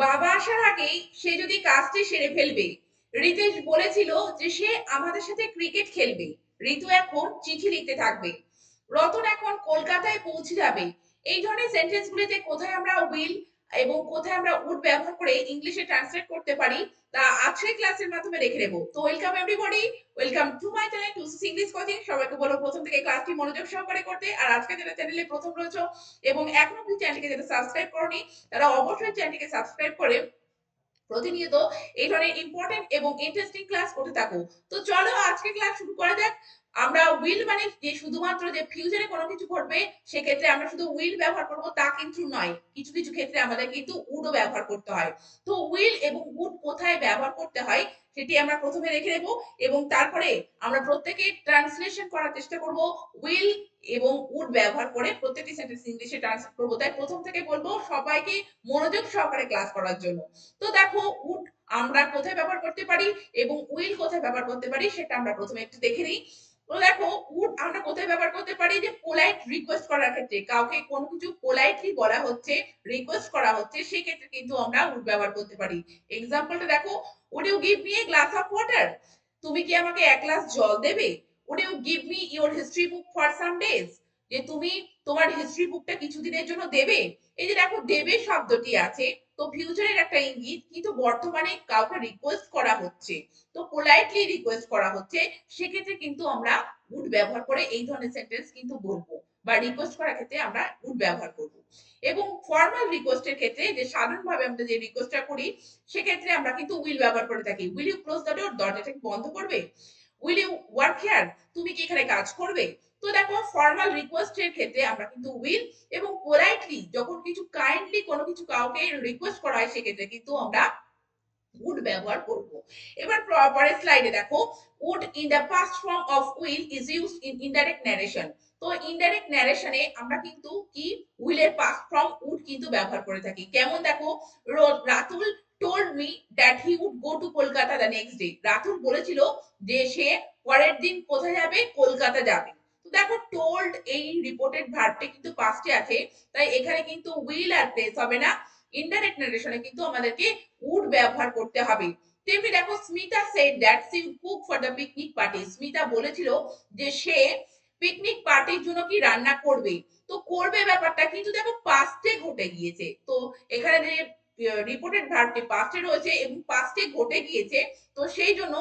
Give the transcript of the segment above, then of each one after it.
বাবা আসার আগেই সে যদি কাজটি সেরে ফেলবে। রিতেশ বলেছিল যে সে আমাদের সাথে ক্রিকেট খেলবে। ঋতু এখন চিঠি লিখতে থাকবে। রতন এখন কলকাতায় পৌঁছে যাবে। এই ধরনের সেন্টেন্স গুলিতে কোথায় আমরা উইল এবং কোথায় আমরা উড ব্যবহার করে ইংলিশে ট্রান্সলেট করতে পারি তা আজকের ক্লাসের মাধ্যমে দেখে নেব। তো welcome everybody, welcome to my channel Tusi English coaching. সবাইকে বলবো প্রথম থেকে ক্লাসটি মনোযোগ সহকারে করতে। আর আজকে যারা চ্যানেলে প্রথম রয়েছে এবং এখনো পর্যন্ত চ্যানেলটিকে যারা সাবস্ক্রাইব করনি তারা অবশ্যই চ্যানেলটিকে সাবস্ক্রাইব করে প্রতিনিয়ত এই ধরনের ইম্পর্টেন্ট এবং ইন্টারেস্টিং ক্লাস করতে থাকো। তো চলো আজকে ক্লাস শুরু করা যাক। আমরা উইল মানে যে শুধুমাত্র যে ফিউচারে কোনো কিছু ঘটবে সেক্ষেত্রে আমরা শুধু উইল ব্যবহার করব তা কিন্তু নয়, কিছু কিছু ক্ষেত্রে আমাদের কিন্তু উডও ব্যবহার করতে হয়। তো উইল এবং উড কোথায় ব্যবহার করতে হয় সেটি আমরা প্রথমে রেখে দেব এবং তারপরে আমরা প্রত্যেকে ট্রান্সলেশন করার চেষ্টা করব উইল এবং উড ব্যবহার করে প্রত্যেকটি সেন্টেন্স ইংলিশে ট্রান্সলেট করব। তাই প্রথম থেকে বলবো সবাইকে মনোযোগ সহকারে ক্লাস করার জন্য। তো দেখো উড আমরা কোথায় ব্যবহার করতে পারি এবং উইল কোথায় ব্যবহার করতে পারি সেটা আমরা প্রথমে একটু দেখে নিই। তো দেখো উড আমরা কোথায় ব্যবহার করতে পারি, যে পোলাইট রিকোয়েস্ট করার ক্ষেত্রে, কাউকে কোনো কিছু পোলাইটলি বলা হচ্ছে, রিকোয়েস্ট করা হচ্ছে, সেই ক্ষেত্রে কিন্তু আমরা উড ব্যবহার করতে পারি। এক্সাম্পলটা দেখো, would you give me a glass of water, তুমি কি আমাকে এক গ্লাস জল দেবে। Would you give me your history book for some days, যে তুমি তোমার হিস্ট্রি বুকটা কিছুদিনের জন্য দেবে। এই যে দেখো দেবে শব্দটি আছে, তো ফিউচারের একটা ইঙ্গিত, কিন্তু বর্তমানে কাউকে রিকোয়েস্ট করা হচ্ছে, তো পোলাইটলি রিকোয়েস্ট করা হচ্ছে, সেক্ষেত্রে কিন্তু আমরা উড ব্যবহার করে এই ধরনের সেন্টেন্স কিন্তু বলবো, বা রিকোয়েস্ট করার ক্ষেত্রে আমরা উড ব্যবহার করব। এবং ফর্মাল রিকোয়েস্টের ক্ষেত্রে যে সাধারণভাবে আমরা যে রিকোয়েস্টটা করি সেক্ষেত্রে আমরা কিন্তু উইল ব্যবহার করে থাকি। Will you close the door, দরজাটা কি বন্ধ করবে। উইল ইউ ওয়ার্ক হিয়ার, তুমি কি এখানে কাজ করবে। তো দেখো ফর্মাল রিকোয়েস্টের ক্ষেত্রে আমরা কিন্তু উইল, এবং পোলাইটলি যখন কিছু কাইন্ডলি কোনো কিছু কাউকে রিকোয়েস্ট করা হয় সেক্ষেত্রে কিন্তু আমরা উড ব্যবহার করব। এবার পরের স্লাইডে দেখো, would in the past form of will is used in indirect narration. তো ইনডাইরেক্ট ন্যারেশনে আমরা কিন্তু কি উইলের পাস্ট ফর্ম উড কিন্তু ব্যবহার করে থাকি। কেমন দেখো, Ratul told me that he would go to Kolkata the next day, Ratul বলেছিল যে সে পরের দিন কোথায় যাবে, কলকাতা যাবে। তো দেখো টোল্ড এই রিপোর্টেড ভার্বটি কিন্তু পাস্টে আছে, তাই এখানে কিন্তু উইল আর প্লেস হবে না। ইনডাইরেক্ট নারেশনে কিন্তু আমাদেরকে উড ব্যবহার করতে হবে। তেমনি দেখো Smita said that she would cook for the picnic party, Smita বলেছিল যে সে পিকনিক পার্টির জন্য কি রান্না করবে। তো করবে ব্যাপারটা কিন্তু দেখো পাস্টে ঘটে গিয়েছে, তো এখানে যে রিপোর্টেড ভার্বটি পাস্টে রয়েছে এবং পাস্টে ঘটে গিয়েছে, তো সেই জন্য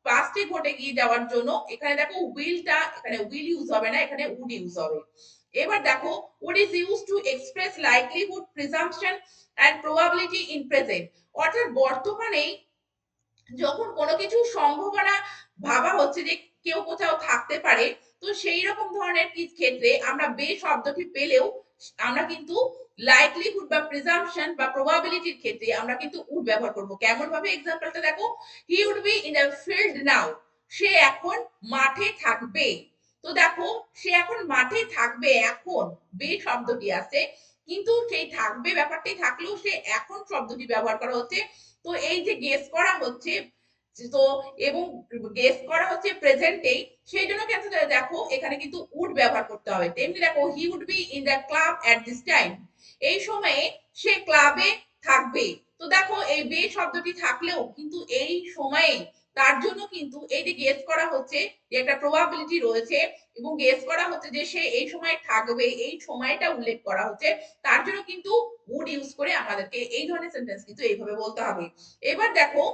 পাস্টে ঘটে গিয়ে যাওয়ার জন্য এখানে দেখো উইলটা, এখানে উইল ইউজ হবে না, এখানে উড ইউজ হবে। এবার দেখো would is use to express likelihood, presumption and probability in present, অর্থাৎ বর্তমানে যখন কোনো কিছু সম্ভাবনা ভাবা হচ্ছে যে কেউ কোথাও থাকতে পারে, তো সেই রকম ধরনের ক্ষেত্রে আমরা বে শব্দটি পেলেও আমরা কিন্তু লাইকলিহুড বা প্রিজাম্পশন বা প্রবাবিলিটির ক্ষেত্রে আমরা কিন্তু উড ব্যবহার করব। কেমন ভাবে, এক্সাম্পলটা দেখো, he would be in a field now, সে এখন মাঠে থাকবে। তো দেখো সে এখন মাঠে থাকবে, এখন বে শব্দটি আছে, কিন্তু সেই থাকবে ব্যাপারটি থাকলেও সে এখন শব্দটি ব্যবহার করা হচ্ছে। তো এই যে গেস করা হচ্ছে, তো এবং গেস করা হচ্ছে প্রেজেন্টেই, সেই জন্য কিন্তু দেখো এখানে কিন্তু উড ব্যবহার করতে হবে। তেমনি দেখো he would be in the club at this time, এই সময়ে সে ক্লাবে থাকবে। তো দেখো এই বে শব্দটি থাকলেও কিন্তু এই সময়ে তার জন্য কিন্তু এই যে গেস করা হচ্ছে যে একটা প্রবাবিলিটি রয়েছে, এবং গেস করা হচ্ছে যে সে এই সময় থাকবে, এই সময়টা উল্লেখ করা হচ্ছে, তার জন্য কিন্তু উড ইউজ করে আমাদেরকে এই ধরনের সেন্টেন্স কিন্তু এইভাবে বলতে হবে। এবার দেখো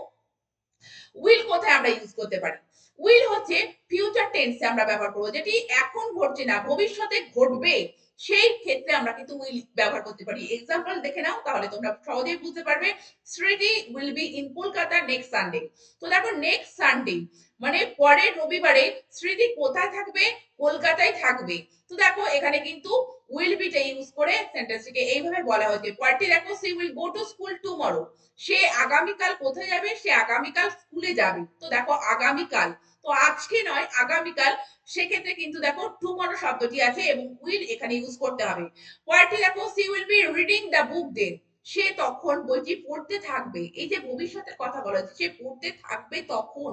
উইল কোথায় আমরা ইউজ করতে পারি। উইল হচ্ছে ফিউচার টেন্সে আমরা ব্যবহার করব, যেটি এখন ঘটছে না ভবিষ্যতে ঘটবে, সেই ক্ষেত্রে আমরা কিন্তু উইল ব্যবহার করতে পারি। এক্সাম্পল দেখে নাও তাহলে তোমরা সহজেই বুঝতে পারবে। স্মৃতি will be in Kolkata next Sunday. তো দেখো নেক্সট সানডে মানে পরের রবিবারে স্মৃতি কোথায় থাকবে, কলকাতায় থাকবে। তো দেখো এখানে কিন্তু উইল বিটা ইউজ করে সেন্টেন্সটিকে এইভাবে বলা হয়েছে। পরেরটি দেখো, she will go to school tomorrow, সে আগামীকাল কোথায় যাবে, সে আগামীকাল স্কুলে যাবে। তো দেখো আগামীকাল, তো আজকে নয় আগামীকাল, সেক্ষেত্রে কিন্তু দেখো টুমরো শব্দটি আছে এবং উইল এখানে ইউজ করতে হবে। পরেরটি দেখো, she will be reading the book then, সে তখন বইটি পড়তে থাকবে। এই যে ভবিষ্যতের কথা বলা হচ্ছে, সে পড়তে থাকবে তখন।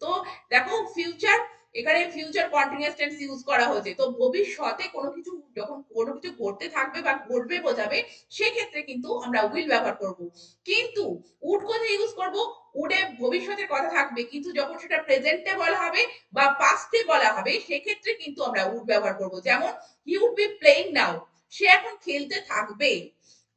তো দেখো ফিউচার এখানে ফিউচার কন্টিনিউয়াস টেন্স ইউজ করা হয়েছে। তো ভবিষ্যতে কোনো কিছু যখন কোনো কিছু ঘটতে থাকবে বা ঘটবে বোঝাবে, সেক্ষেত্রে কিন্তু আমরা উইল ব্যবহার করব। কিন্তু উড কোথায় ইউজ করব? উডে ভবিষ্যতের কথা থাকবে, কিন্তু যখন সেটা প্রেজেন্টে বলা হবে বা পাস্টে বলা হবে, সেক্ষেত্রে কিন্তু আমরা উড ব্যবহার করব। যেমন হি উড বি প্লেইং নাও, সে এখন খেলতে থাকবে।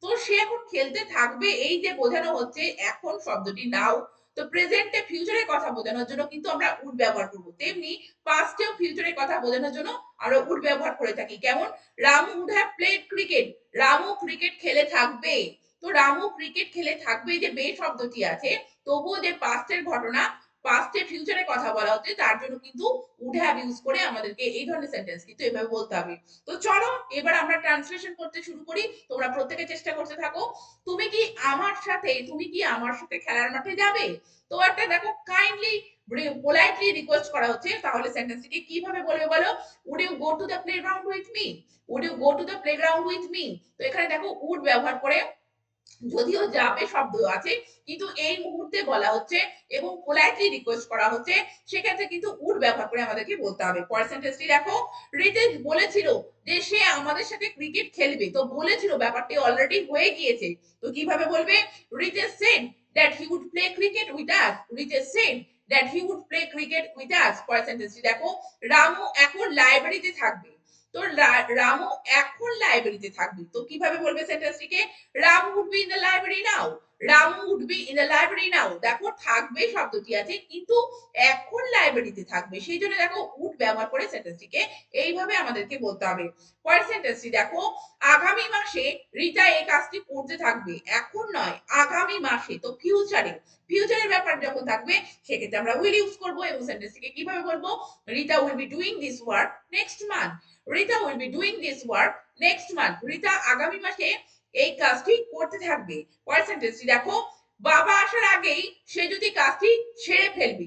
তো সে এখন খেলতে থাকবে, এই যে বোঝানো হচ্ছে এখন শব্দটি নাও। তো প্রেজেন্টে ফিউচারের কথা বোঝানোর জন্য কিন্তু আমরা উড ব্যবহার করব। তেমনি পাস্টেও ফিউচারের কথা বোঝানোর জন্য আমরা উড ব্যবহার করে থাকি। কেমন? Ramu would have played cricket, Ramu cricket খেলে থাকবে। তো রামু ক্রিকেট খেলে থাকবে, যে বে শব্দটি আছে, তবুও যে পাস্টের ঘটনা, পাস্টে ফিউচারের কথা বলা হচ্ছে, তার জন্য কিন্তু উড হ্যাভ ইউজ করে আমাদেরকে এই ধরনের সেন্টেন্স কিন্তু এভাবে বলতে হবে। তো চলো এবার আমরা ট্রান্সলেশন করতে শুরু করি। তোমরা প্রত্যেকে চেষ্টা করতে থাকো। তুমি কি আমার সাথে খেলার মাঠে যাবে? তো একটা দেখো কাইন্ডলি পোলাইটলি রিকোয়েস্ট করা হচ্ছে, তাহলে সেন্টেন্সটিকে কিভাবে বলবে বলো? Would you go to the playground with me? Would you go to the playground with me? তো এখানে দেখো উড ব্যবহার করে, যদিও যাবে শব্দ আছে, কিন্তু এই মুহূর্তে বলা হচ্ছে এবং পোলাইটলি রিকোয়েস্ট করা হচ্ছে, সেক্ষেত্রে কিন্তু উড ব্যবহার করে আমাদেরকে বলতে হবে। পরের সেন্টেন্সটি দেখো, রিতেশ বলেছিল যে সে আমাদের সাথে ক্রিকেট খেলবে। তো বলেছিল ব্যাপারটি অলরেডি হয়ে গিয়েছে। তো কিভাবে বলবে? Ritesh said that he would play cricket with us. Ritesh said that he would play cricket with us. পরের সেন্টেন্সটি দেখো, রামু এখন লাইব্রেরিতে থাকবে। তো রামু এখন লাইব্রেরিতে থাকবে। তো কিভাবে বলবে সেন্টেন্সটিকে? Ramu would be in the library now. Ramu would be in the library now. দেখো থাকবে শব্দটি আছে, কিন্তু এখন লাইব্রেরিতে থাকবে, সেই জন্য দেখো উড ব্যবহার করে সেন্টেন্সটিকে এইভাবে আমাদেরকে বলতে হবে। পরের সেন্টেন্সটি দেখো, আগামী মাসে রিতা এই কাজটি করতে থাকবে। এখন নয়, আগামী মাসে। তো ফিউচারে, ফিউচারের ব্যাপার যখন থাকবে, সেক্ষেত্রে আমরা উইল ইউজ করব এবং সেন্টেন্সটিকে কিভাবে বলবো? Rita will be doing this work next month. Rita will be doing this work next month. Rita আগামী মাসে এই কাজটি করতে থাকবে। পরের সেন্টেন্সটি দেখো, বাবা আসার আগেই সে যদি কাজটি সেরে ফেলবে।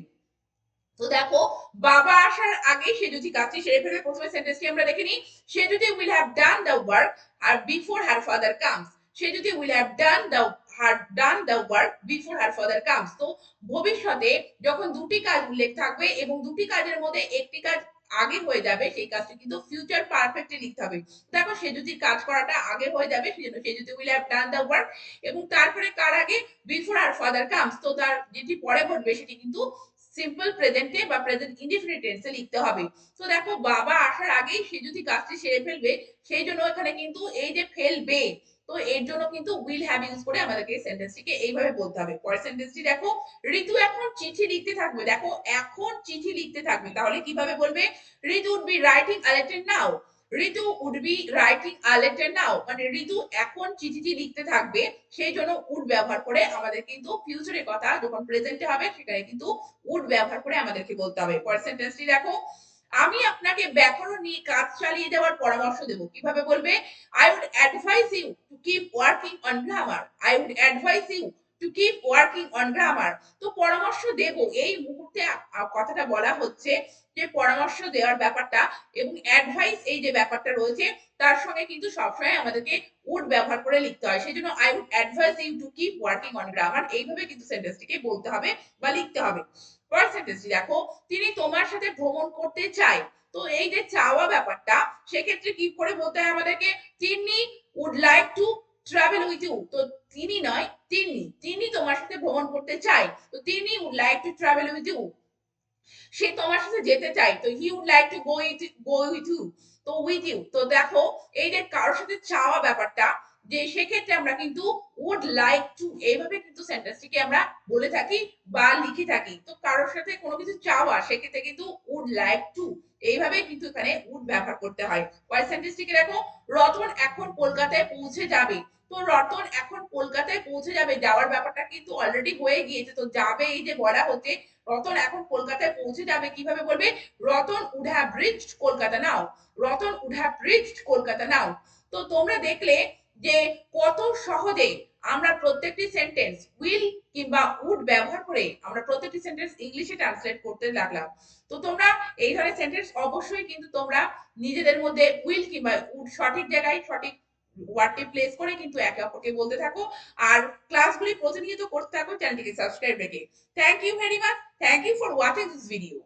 তো দেখো বাবা আসার আগে সে যদি কাজটি সেরে ফেলবে, প্রথমে সেন্টেন্সটি আমরা দেখে নিই। সে যদি will have done the work আর বিফোর হার ফাদার কামস। সে যদি will have done the work before her father comes. তো ভবিষ্যতে যখন দুটি কাজ উল্লেখ থাকবে এবং দুটি কাজের মধ্যে একটি কাজ আগে হয়ে যাবে, সেই কাজটি কিন্তু ফিউচার পারফেক্টে লিখতে হবে। দেখো সে যদি কাজ করাটা আগে হয়ে যাবে, সেজন্য সে যদি will have done the work, এবং তারপরে কার আগে? Before her father comes. তো তার যেটি পরে ঘটবে সেটি কিন্তু সিম্পল প্রেজেন্টে বা প্রেজেন্ট ইনডিফিনিট টেন্সে লিখতে হবে। তো দেখো বাবা আসার আগেই সে যদি কাজটি সেরে ফেলবে, সেই জন্য এখানে কিন্তু এই যে ফেলবে, তো এর জন্য কিন্তু উইল হ্যাভ ইউজ করে আমাদেরকে সেন্টেন্সটিকে এইভাবে বলতে হবে। পরের সেন্টেন্সটি দেখো, ঋতু এখন চিঠি লিখতে থাকবে। দেখো এখন চিঠি লিখতে থাকবে, তাহলে কিভাবে বলবে? Ritu would be writing a letter now. Ritu would be writing a letter now, মানে ঋতু এখন চিঠিটি লিখতে থাকবে, সেই জন্য উড ব্যবহার করে আমাদের কিন্তু ফিউচারের কথা যখন প্রেজেন্টে হবে, সেখানে কিন্তু উড ব্যবহার করে আমাদেরকে বলতে হবে। পরের সেন্টেন্সটি দেখো, আমি আপনাকে ব্যাকরণ নিয়ে কাজ চালিয়ে যাওয়ার পরামর্শ দেব। কিভাবে বলবে? I would advise you to keep working on grammar. I would advise you to keep working on grammar. তো পরামর্শ দেব, এই মুহূর্তে কথাটা বলা হচ্ছে যে পরামর্শ দেওয়ার ব্যাপারটা এবং অ্যাডভাইস এই যে ব্যাপারটা রয়েছে, তার সঙ্গে কিন্তু সবসময় আমাদেরকে উড ব্যবহার করে লিখতে হয়। সেজন্য I would advise you to keep working on grammar, এইভাবে কিন্তু সেন্টেন্সটিকে বলতে হবে বা লিখতে হবে। পরের সেন্টেন্সটি দেখো, তিনি তোমার সাথে ভ্রমণ করতে চায়। তো এই যে চাওয়া ব্যাপারটা, সেক্ষেত্রে কি করে বলতে হয় আমাদেরকে? তিনি would like to travel with you. তো তিনি নয়, তিনি, তিনি তোমার সাথে ভ্রমণ করতে চায়। তো তিনি would like to travel with you, সে তোমার সাথে যেতে চায়। তো he would like to go with you. তো উইথ ইউ, তো দেখো এই যে কারোর সাথে চাওয়া ব্যাপারটা, যে সেক্ষেত্রে আমরা কিন্তু উড লাইক টু এইভাবে কিন্তু সেন্টেন্সটিকে আমরা বলে থাকি বা লিখে থাকি। তো কারোর সাথে কোনো কিছু চাওয়া, সেক্ষেত্রে কিন্তু উড লাইক টু এইভাবে কিন্তু এখানে উড ব্যবহার করতে হয়। পরের সেন্টেন্সটিকে দেখো, রতন এখন কলকাতায় পৌঁছে যাবে। তো রতন এখন কলকাতায় পৌঁছে যাবে, যাওয়ার ব্যাপারটা কিন্তু অলরেডি হয়ে গিয়েছে। তো যাবে এই যে বলা হচ্ছে, রতন এখন কলকাতায় পৌঁছে যাবে, কিভাবে বলবে? Ratan would have reached Kolkata now. Ratan would have reached Kolkata now. তো তোমরা দেখলে যে কত সহজে আমরা প্রত্যেকটি সেন্টেন্স উইল কিংবা উড ব্যবহার করে আমরা প্রত্যেকটি সেন্টেন্স ইংলিশে ট্রান্সলেট করতে লাগলাম। তো তোমরা এই ধরনের সেন্টেন্স অবশ্যই কিন্তু তোমরা নিজেদের মধ্যে উইল কিংবা উড সঠিক জায়গায় সঠিক ওয়ার্ডটি প্লেস করে কিন্তু একে অপরকে বলতে থাকো। আর ক্লাসগুলি প্রতিনিয়ত করতে থাকো চ্যানেলটিকে সাবস্ক্রাইব রেখে। Thank you very much. Thank you for watching this video.